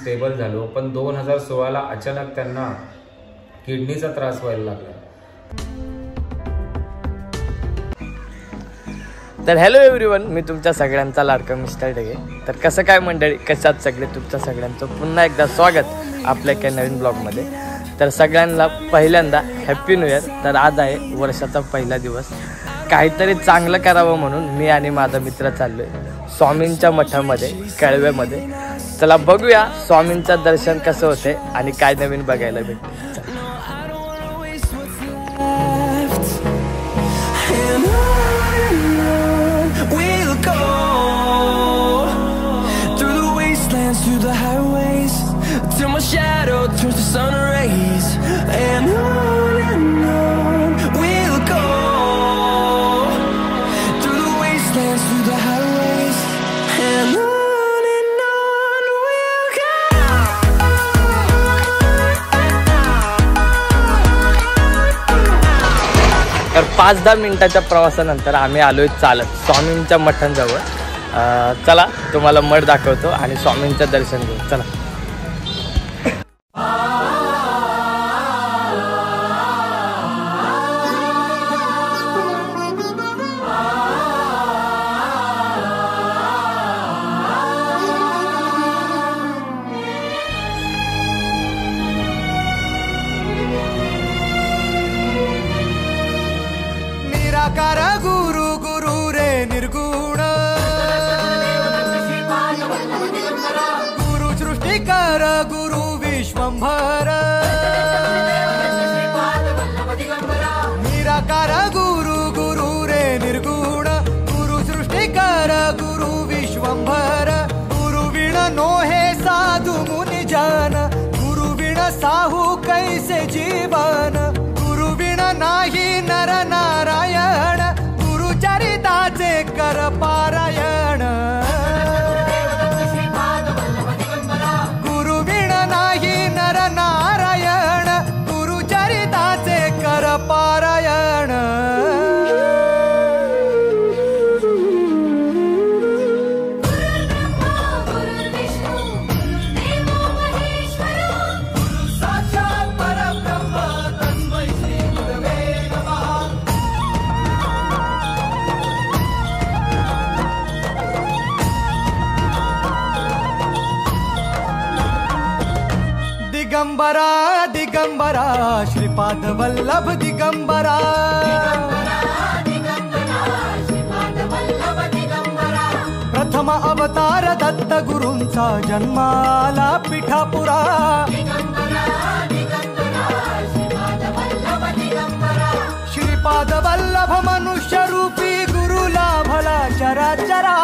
Stable झालो, पण 2016ला अचानक त्यांना किडनीचा त्रास व्हायला लागला. तर हॅलो एव्हरीवन, मी तुमच्या सगळ्यांचा लाडका मिस्टर ढगे. तर कसं काय मंडळी, कशात सगळे तुमच्या सगळ्यांचं पुन्हा एकदा स्वागत आपल्या एका नवीन ब्लॉगमध्ये. तर सगळ्यांना पहिल्यांदा हॅप्पी न्यू इयर. तर आज आहे वर्षाचा पहिला दिवस. काहीतरी चांगलं करावं म्हणून मी आणि माझा मित्र चाललो आहे स्वामींच्या मठामध्ये कळव्यामध्ये. चला बघूया स्वामींचं दर्शन कसं होते आणि काय नवीन बघायला भेटते. Through the highways till my shadow turns to sun rays, and on we'll go through the wastelands, through the highways, and on we'll go. तर 5-10 मिनिटाच्या प्रवासानंतर आम्ही आलोय चालत स्वामींच्या मठांजवळ. चला तुम्हाला मठ दाखवतो आणि स्वामींचं दर्शन घेऊ. चला. निराकार गुरु गुरु रे निर्गुण, गुरु सृष्टिकर गुरु विश्वंभर. निराकार गुरु गुरु रे निर्गुण, गुरु सृष्टिकर गुरु विश्वंभर. गुरु विण नो हे साधु मुनि जन, गुरु विण साहू कैसे जीवन. गुरु विण नाही नर नारायण, गुरु चरिताचे कर पारायण. गुरु विण नाही नर नारायण, गुरु चरिताचे कर पारायण. दिगंबरा दिगंबरा श्रीपाद वल्लभ दिगंबरा. प्रथम अवतार दत्त गुरूंचा जन्माला पिठापुरा. श्रीपाद वल्लभ मनुष्य रूपी गुरु लाभला चराचरा.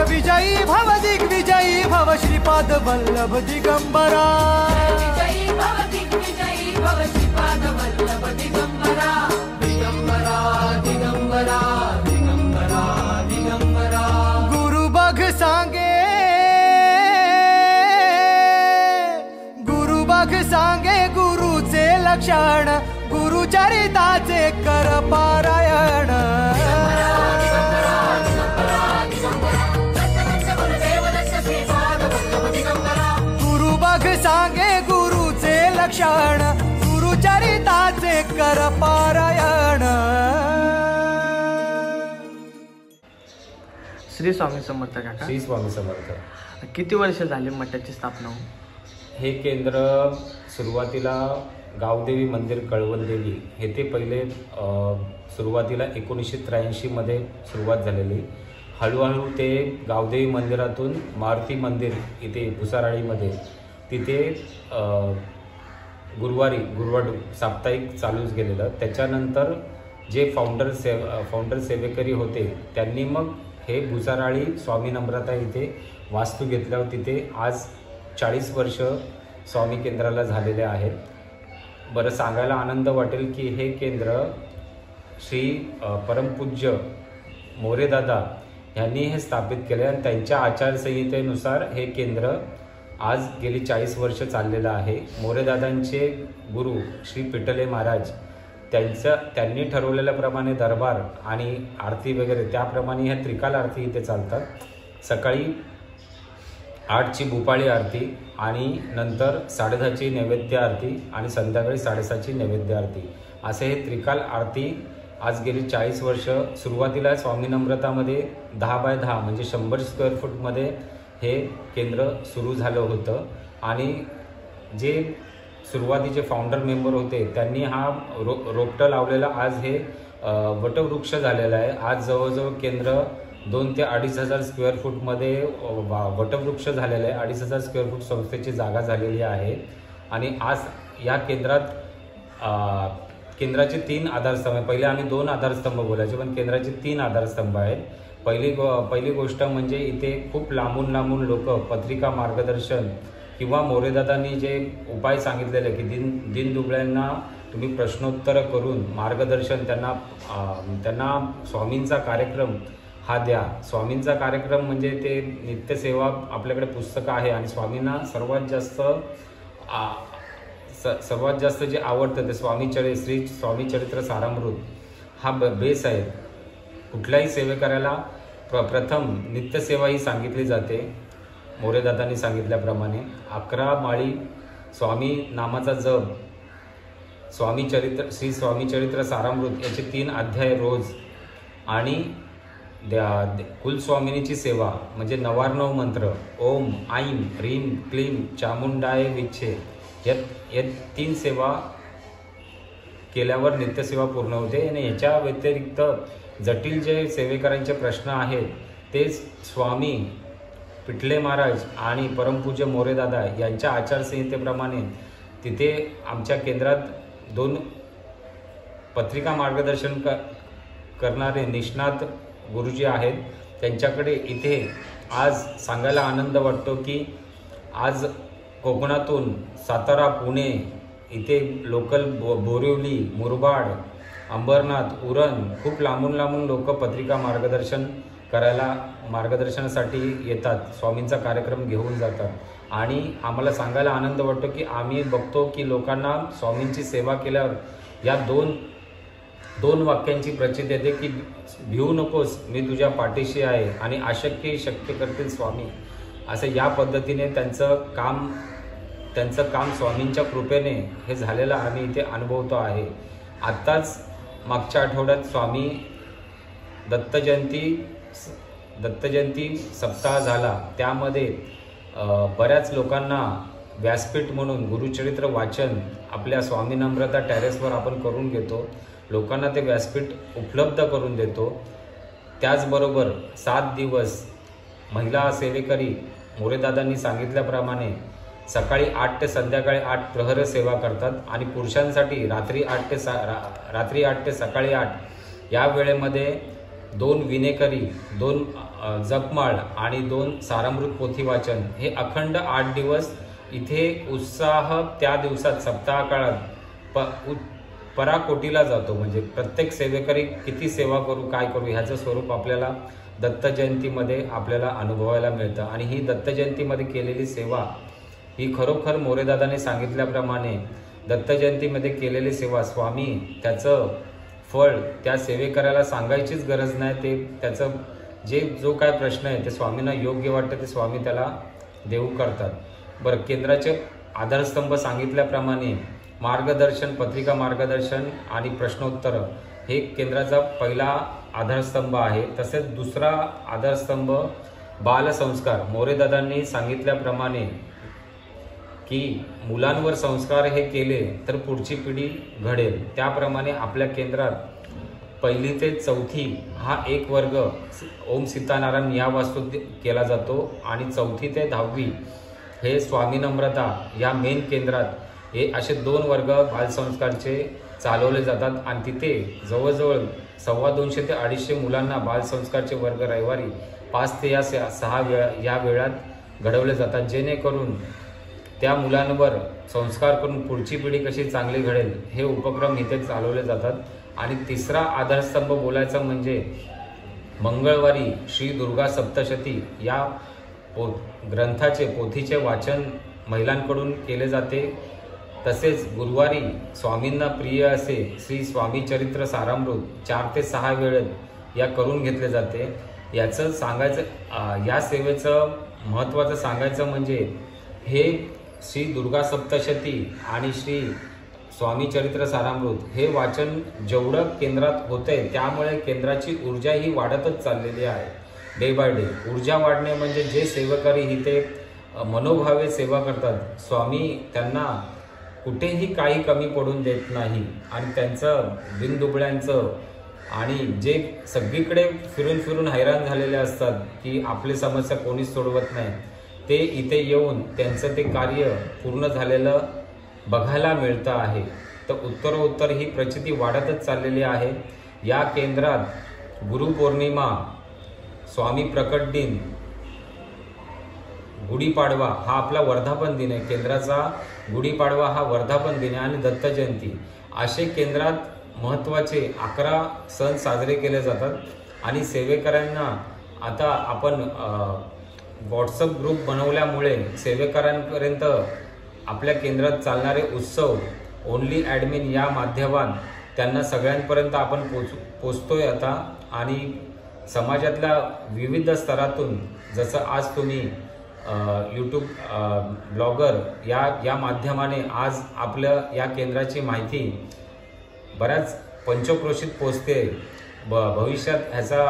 विजयी भव दिग्विजयी भव श्रीपाद वल्लभ दिगंबरा. दिगंबरा दिगंबरा दिगंबरा. गुरु बघ सांगे, गुरु बघ सांगे गुरुचे लक्षण, गुरु चरिताचे कर पारायण. सांगे गुरुचे लक्षण, गुरु चरिताचे कर पारायण. श्री स्वामी समर्थ काका. श्री स्वामी समर्थ. किती वर्ष झाली मठाची स्थापना होऊन? हे केंद्र सुरुवातीला गावदेवी मंदिर कळवणदेवी हे ते पहिले सुरुवातीला 1983 मध्ये सुरुवात झालेली. हळूहळू ते गावदेवी मंदिरातून मारुती मंदिर इथे भुसाराळीमध्ये तिथे गुरुवार साप्ताहिक चालूच गेलेलं. त्याच्यानंतर जे फाउंडर सेवेकरी होते त्यांनी मग हे भुसाराळी स्वामी नम्रता इथे वास्तू घेतल्यावर तिथे आज 40 वर्ष स्वामी केंद्राला झालेले आहेत. बरं सांगायला आनंद वाटेल की हे केंद्र श्री परमपूज्य मोरेदादा यांनी हे स्थापित केले आणि त्यांच्या आचारसंहितेनुसार हे केंद्र आज गेली 40 वर्ष चाललेलं आहे. मोरेदादांचे गुरु श्री पिटले महाराज त्यांनी ठरवलेल्याप्रमाणे दरबार आणि आरती वगैरे त्याप्रमाणे ह्या त्रिकाल आरती इथे चालतात. सकाळी 8ची भूपाळी आरती आणि नंतर 10:30ची नैवेद्य आरती आणि संध्याकाळी 7:30ची नैवेद्य आरती असे हे त्रिकाल आरती आज गेली 40 वर्ष. सुरुवातीला स्वामी नम्रतामध्ये 10x10 म्हणजे 100 स्क्वेअर फूटमध्ये हे केंद्र सुरू झालं होतं आणि जे सुरुवातीचे फाउंडर मेंबर होते त्यांनी हा रोपटं लावलेला आज हे वटवृक्ष झालेला आहे. आज जवळजवळ केंद्र 2,000 ते 2,500 स्क्वेअर फूटमध्ये वटवृक्ष झालेलं आहे. 2,500 स्क्वेअर फूट संस्थेची जागा झालेली आहे आणि आज या केंद्राचे 3 आधारस्तंभ आहे. पहिले आम्ही 2 आधारस्तंभ बोलायचे पण केंद्राचे 3 आधारस्तंभ आहेत. पहिली गोष्ट म्हणजे इथे खूप लांबून लोक पत्रिका मार्गदर्शन किंवा मोरेदादांनी जे उपाय सांगितलेले की दीनदुबळ्यांना तुम्ही प्रश्नोत्तर करून मार्गदर्शन त्यांना स्वामींचा कार्यक्रम हा द्या. स्वामींचा कार्यक्रम म्हणजे ते नित्यसेवा आपल्याकडे पुस्तकं आहे आणि स्वामींना सर्वात जास्त जे आवडतं ते श्री स्वामी चरित्र सारामृत हा बेस आहे. कुठल्याही सेवेकऱ्याला प्रथम नित्यसेवा ही सांगितली जाते. मोरेदादांनी सांगितल्याप्रमाणे 11 माळी स्वामी नामाचा जप, श्री स्वामी चरित्र सारामृत याचे 3 अध्याय रोज आणि कुलस्वामिनीची सेवा म्हणजे 99 मंत्र ओम ऐं ह्रीं क्लीं चामुंडाय विच्छे या 3 सेवा केल्यावर नित्यसेवा पूर्ण होते. आणि याच्या व्यतिरिक्त जटिल जे सेवेकरांचे प्रश्न आहेत ते स्वामी पिठले महाराज आणि परमपूज्य मोरेदादा यांच्या आचारसंहितेप्रमाणे तिथे आमच्या केंद्रात 2 पत्रिका मार्गदर्शन करणारे निष्णात गुरुजी आहेत. त्यांच्याकडे इथे आज सांगायला आनंद वाटतो की आज कोकणातून सातारा, पुणे इथे लोकल बोरिवली, मुरबाड, अंबरनाथ, उरण खूप लांबून लोक पत्रिका मार्गदर्शनासाठी येतात. स्वामींचा कार्यक्रम घेऊन जातात आणि आम्हाला सांगायला आनंद वाटतो की आम्ही बघतो की लोकांना स्वामींची सेवा केल्यावर या दोन वाक्यांची प्रचिती येते की भिवू नकोस, मी तुझ्या पाठीशी आहे आणि अशक्य शक्य करतील स्वामी. असं या पद्धतीने त्यांचं काम स्वामींच्या कृपेने हे झालेलं आम्ही इथे अनुभवतो आहे. आत्ताच मागच्या आठवड्यात स्वामी दत्तजयंती सप्ताह झाला. त्यामध्ये बऱ्याच लोकांना व्यासपीठ म्हणून गुरुचरित्र वाचन आपल्या स्वामी नम्रता टेरेसवर आपण करून घेतो. लोकांना ते व्यासपीठ उपलब्ध करून देतो. त्याचबरोबर 7 दिवस महिला सेवेकरी मोरेदादांनी सांगितल्याप्रमाणे सकाळी 8 ते संध्याकाळी 8 प्रहर सेवा करतात आणि पुरुषांसाठी रात्री 8 ते सकाळी 8 या वेळेमध्ये 2 विनेकरी, 2 जपमाळ आणि 2 सारामृत पोथी वाचन हे अखंड 8 दिवस इथे उत्साह त्या दिवसात सप्ताह काळात पराकोटीला जातो. म्हणजे प्रत्येक सेवेकरी किती सेवा करू, काय करू ह्याचं स्वरूप आपल्याला दत्तजयंतीमध्ये आपल्याला अनुभवायला मिळतं. आणि ही दत्तजयंतीमध्ये केलेली सेवा ही खरोखर मोरेदादाने सांगितल्याप्रमाणे दत्तजयंतीमध्ये केलेली सेवा स्वामी त्याचं फळ त्या सेवेकऱ्याला सांगायचीच गरज नाही. ते त्याचं जो काय प्रश्न आहे ते स्वामींना योग्य वाटतं ते स्वामी त्याला देऊ करतात. बरं, केंद्राचे आधारस्तंभ सांगितल्याप्रमाणे मार्गदर्शन, पत्रिका मार्गदर्शन आणि प्रश्नोत्तर हे केंद्राचा पहिला आधारस्तंभ आहे. तसेच दुसरा आधारस्तंभ बालसंस्कार. मोरेदादांनी सांगितल्याप्रमाणे की मुलांवर संस्कार हे केले तर पुढची पिढी घडेल. त्याप्रमाणे आपल्या केंद्रात 1ली ते 4थी हा एक वर्ग ओम सीतानारायण या वास्तूत केला जातो आणि 4थी ते 10वी हे स्वामी नम्रता या मेन केंद्रात हे असे 2 वर्ग बालसंस्कारचे चालवले जातात. आणि तिथे जवळजवळ 250 ते 250 मुलांना बालसंस्कारचे वर्ग रविवारी 5 ते 6 या वेळात घडवले जातात, जेणेकरून त्या मुलांवर संस्कार करून पुढची पिढी कशी चांगली घडेल हे उपक्रम इथे चालवले जातात. आणि तिसरा आधारस्तंभ बोलायचा म्हणजे मंगळवारी श्री दुर्गा सप्तशती या पोथीचे वाचन महिलांकडून केले जाते. तसेच गुरुवारी स्वामींना प्रिय असे श्री स्वामी चरित्र सारामृत 4 ते 6 वेळेत या करून घेतले जाते. याचं सांगायचं या सेवेचं महत्त्वाचं सांगायचं म्हणजे हे श्री दुर्गा सप्तशती आणि श्री स्वामी चरित्र सारामृत हे वाचन जेवढं केंद्रात होतंय त्यामुळे केंद्राची ऊर्जा ही वाढतच चाललेली आहे. डे बाय डे ऊर्जा वाढणे म्हणजे जे सेवकरी इथे मनोभावे सेवा करतात स्वामी त्यांना कुठेही काही कमी पडून देत नाही आणि त्यांचं बिनदुबळ्यांचं आणि जे सगळीकडे फिरून फिरून हैराण झालेले असतात की आपली समस्या कोणीच सोडवत नाही ते इथे येऊन त्यांचं ते कार्य पूर्ण झालेलं बघायला मिळतं आहे. तर उत्तरोत्तर ही प्रचिती वाढतच चाललेली आहे. या केंद्रात गुरुपौर्णिमा, स्वामी प्रकट दिन, गुढीपाडवा हा आपला वर्धापन दिन आहे. केंद्राचा गुढीपाडवा हा वर्धापन दिन आहे आणि दत्त जयंती असे केंद्रात महत्त्वाचे 11 सण साजरे केले जातात. आणि सेवेकऱ्यांना आता आपण व्हॉट्सअप ग्रुप बनवल्यामुळे सेवेकऱ्यांपर्यंत आपल्या केंद्रात चालणारे उत्सव ओनली ॲडमिन या माध्यमात त्यांना सगळ्यांपर्यंत आपण पोचतोय आता. आणि समाजातल्या विविध स्तरातून जसं आज तुम्ही यूट्यूब ब्लॉगर या माध्यमाने आज आपल्या या केंद्राची माहिती बऱ्याच पंचक्रोशीत पोचते. भविष्यात ह्याचा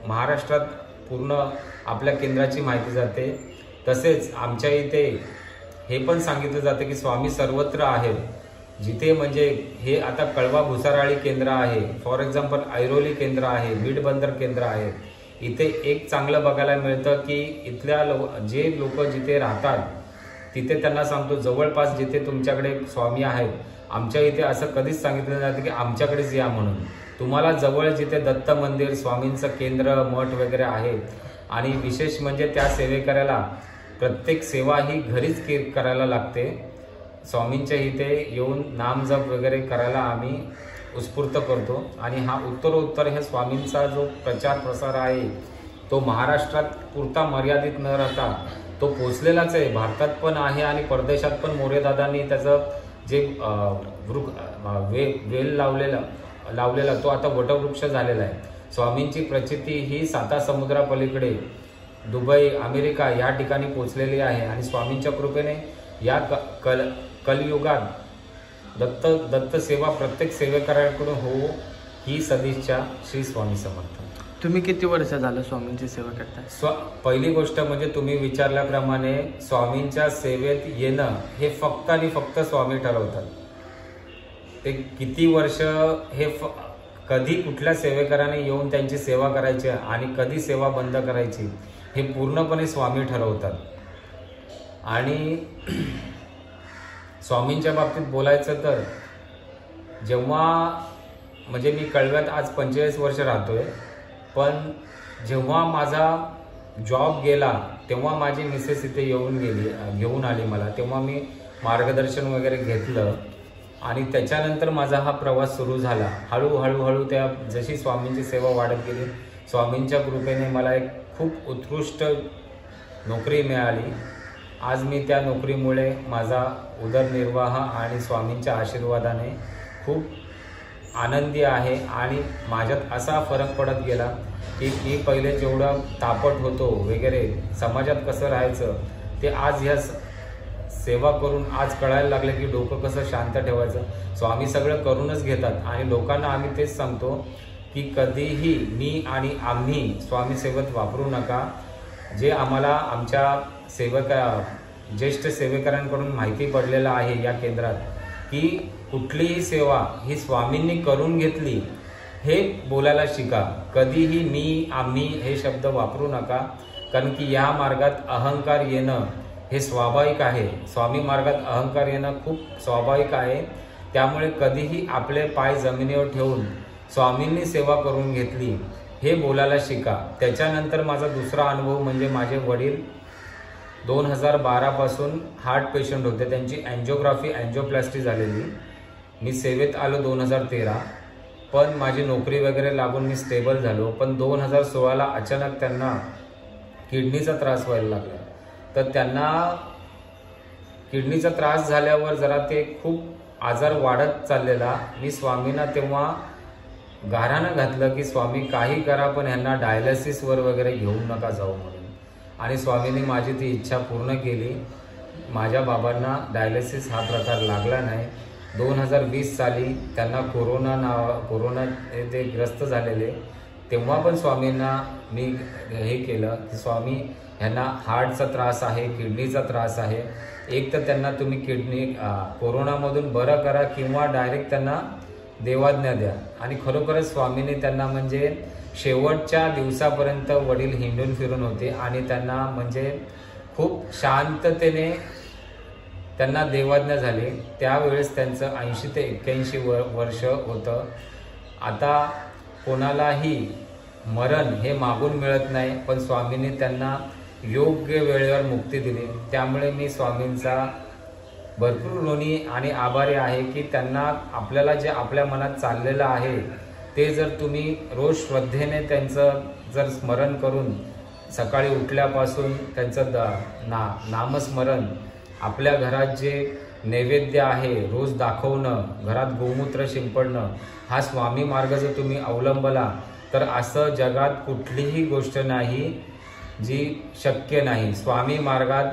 महाराष्ट्रात पूर्ण आपल्या केंद्राची माहिती जाते. तसेच आमच्या इथे हे पण सांगितलं जातं की स्वामी सर्वत्र आहेत. जिथे म्हणजे हे आता कळवा भुसाराळी केंद्र आहे, फॉर एक्झाम्पल ऐरोली केंद्र आहे, बीडबंदर केंद्र आहे. इथे एक चांगलं बघायला मिळतं की इथल्या जे लोक जिथे राहतात तिथे त्यांना सांगतो जवळपास जिथे तुमच्याकडे स्वामी आहेत आमच्या इथे असं कधीच सांगितलं जातं की आमच्याकडेच या म्हणून. तुम्हाला जवळ जिथे दत्त मंदिर, स्वामींचं केंद्र, मठ वगैरे आहे आणि विशेष म्हणजे त्या सेवेकऱ्याला प्रत्येक सेवा ही घरीच करायला लागते. स्वामींच्या इथे येऊन नामजप वगैरे करायला आम्ही उत्स्फूर्त करतो. आणि हा उत्तरोत्तर ह्या स्वामींचा जो प्रचार प्रसार आहे तो महाराष्ट्रात पुरता मर्यादित न राहता तो पोचलेलाच आहे. भारतात पण आहे आणि परदेशात पण मोरेदादांनी त्याचं जे वेल लावलेला तो आता वटवृक्ष झालेला आहे. स्वामींची प्रचिती ही 7 समुद्रापलीकडे दुबई, अमेरिका या ठिकाणी पोचलेली आहे. आणि स्वामींच्या कृपेने या कलयुगात दत्त सेवा प्रत्येक सेवेकऱ्याकडून हो ही सदिच्छा. श्री स्वामी समर्थ. तुम्ही किती वर्ष झालं स्वामींची सेवा करता? पहिली गोष्ट म्हणजे तुम्ही विचारल्याप्रमाणे स्वामींच्या सेवेत येणं हे फक्त आणि फक्त स्वामी ठरवतात. ते किती वर्ष हे कधी कुठल्या सेवेकराने येऊन त्यांची सेवा करायची आणि कधी सेवा बंद करायची हे पूर्णपणे स्वामी ठरवतात. आणि स्वामींच्या बाबतीत बोलायचं तर जेव्हा म्हणजे मी कळव्यात आज 45 वर्ष राहतोय, पण जेव्हा माझा जॉब गेला तेव्हा माझी मिसेस इथे घेऊन आली मला. तेव्हा मी मार्गदर्शन वगैरे घेतलं आणि त्याच्यानंतर माझा हा प्रवास सुरू झाला. हळूहळू त्या जशी स्वामींची सेवा वाढत गेली स्वामींच्या कृपेने मला एक खूप उत्कृष्ट नोकरी मिळाली. आज मी त्या नोकरीमुळे माझा उदरनिर्वाह आणि स्वामींच्या आशीर्वादाने खूप आनंदी आहे. आणि माझ्यात असा फरक पडत गेला की पहिले जेवढं तापट होतो वगैरे समाजात कसं राहायचं ते आज ह्या सेवा करून आज कळायला लागलं की डोकं कसं शांत ठेवायचं. स्वामी सगळं करूनच घेतात आणि लोकांना आम्ही तेच सांगतो की कधीही मी आणि आम्ही स्वामी सेवेत वापरू नका. जे आम्हाला आमच्या ज्येष्ठ सेवेकरांकडून माहिती पडलेलं आहे या केंद्रात की कुठलीही सेवा ही स्वामींनी करून घेतली हे बोलायला शिका. कधीही मी आम्ही हे शब्द वापरू नका, कारण की या मार्गात अहंकार येणं हे स्वाभाविक आहे. स्वामी मार्गात अहंकार येणं खूप स्वाभाविक आहे. त्यामुळे कधीही आपले पाय जमिनीवर ठेवून स्वामींनी सेवा करून घेतली हे बोलायला शिका. त्याच्यानंतर माझा दुसरा अनुभव म्हणजे माझे वडील 2012 पासून हार्ट पेशंट होते. त्यांची अँजिओप्लास्टी झालेली. मी सेवेत आलो 2013, पण माझी नोकरी वगैरे लागून मी स्टेबल झालो. पण 2016ला अचानक त्यांना किडनीचा त्रास व्हायला लागला. तर त्यांना किडनीचा त्रास झाल्यावर जरा ते खूप आजार वाढत चाललेला. मी स्वामींना तेव्हा गाऱ्हाणं घातलं की स्वामी काही करा पण ह्यांना डायलिसिसवर वगैरे घेऊन नका जाऊ म्हणून. आणि स्वामींनी माझी ती इच्छा पूर्ण केली. माझ्या बाबांना डायलिसिस हा प्रकार लागला नाही. 2020 साली त्यांना कोरोना ते ग्रस्त झालेले. तेव्हा पण स्वामींना मी हे केलं की स्वामी ह्यांना हार्टचा त्रास आहे, किडनीचा त्रास आहे. एक तर त्यांना तुम्ही किडनी कोरोनामधून बरं करा किंवा डायरेक्ट त्यांना देवाज्ञा द्या. आणि खरोखरच स्वामींनी त्यांना म्हणजे शेवटच्या दिवसापर्यंत वडील हिंडून फिरून होते आणि त्यांना म्हणजे खूप शांततेने त्यांना देवाज्ञा झाली. त्यावेळेस त्यांचं 80 ते 81 वर्ष होतं. आता कोणालाही मरण हे मागून मिळत नाही, पण स्वामींनी त्यांना योग्य वेळेवर मुक्ती दिली. त्यामुळे मी स्वामींचा भरपूर ऋणी आणि आभारी आहे की त्यांना आपल्याला जे आपल्या मनात चाललेलं आहे ते जर तुम्ही रोज श्रद्धेने त्यांचं जर स्मरण करून सकाळी उठल्यापासून त्यांचं नामस्मरण, आपल्या घरात जे नैवेद्य आहे रोज दाखवणं, घरात गोमूत्र शिंपडणं, हा स्वामी मार्ग जर तुम्ही अवलंबला तर असं जगात कुठलीही गोष्ट नाही जी शक्य नाही. स्वामी मार्गात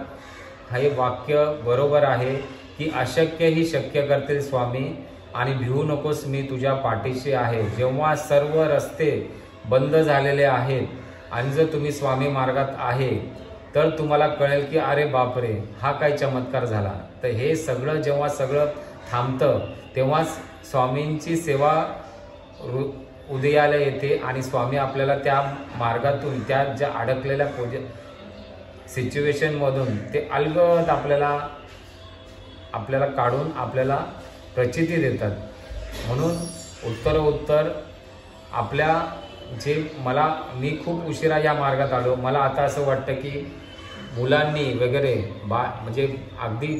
हे वाक्य बरोबर आहे की अशक्य ही शक्य करतील स्वामी. आणि भिवू नकोस, मी तुझ्या पाठीशी आहे. जेव्हा सर्व रस्ते बंद झालेले आहेत आणि जर तुम्ही स्वामी मार्गात आहे तर तुम्हाला कळेल की अरे बापरे, हा काय चमत्कार झाला. तर हे सगळं जेव्हा सगळं थांबतं तेव्हाच स्वामींची सेवा उदयाला येते आणि स्वामी आपल्याला त्या मार्गातून, त्या ज्या अडकलेल्या सिच्युएशनमधून ते अलगद आपल्याला काढून आपल्याला प्रचिती देतात. म्हणून उत्तर आपल्या जे मी खूप उशिरा या मार्गात आलो. मला आता असं वाटतं की मुलांनी वगैरे म्हणजे अगदी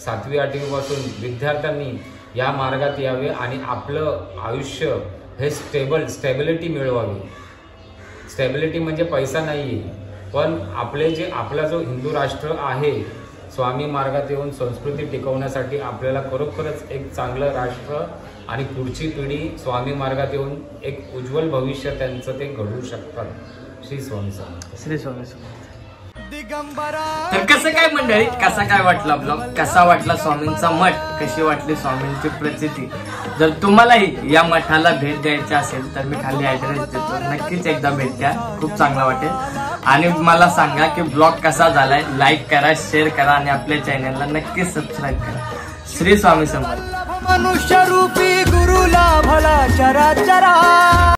7वी 8वी पासून विद्यार्थ्यांनी या मार्गात यावे आणि आपलं आयुष्य हे स्टेबिलिटी मिळवावी. स्टेबिलिटी म्हणजे पैसा नाही, पण आपला जो हिंदू राष्ट्र आहे, स्वामी मार्गात येऊन संस्कृती टिकवण्यासाठी आपल्याला खरोखरच एक चांगलं राष्ट्र आणि पुढची पिढी स्वामी मार्गात येऊन एक उज्ज्वल भविष्य त्यांचं ते घडवू शकतात. श्री स्वामी समर्थ. श्री स्वामी समर्थ. दिगंबरा. तर कसं काय मंडळी, कसा काय वाटला ब्लॉग, कसा वाटला स्वामींचा मठ, कशी वाटली स्वामींची प्रचिती. जर तुम्हालाही या मठाला भेट द्यायची असेल तर मी खाली ऍड्रेस देतो, नक्कीच एकदा भेट द्या, खूप चांगला वाटेल. आणि मला सांगा की ब्लॉग कसा झालाय. लाईक करा, शेअर करा आणि आपल्या चॅनलला नक्कीच सबस्क्राईब करा. श्री स्वामी समर्थ. मनुष्य रूपी गुरुला भला चरा चरा.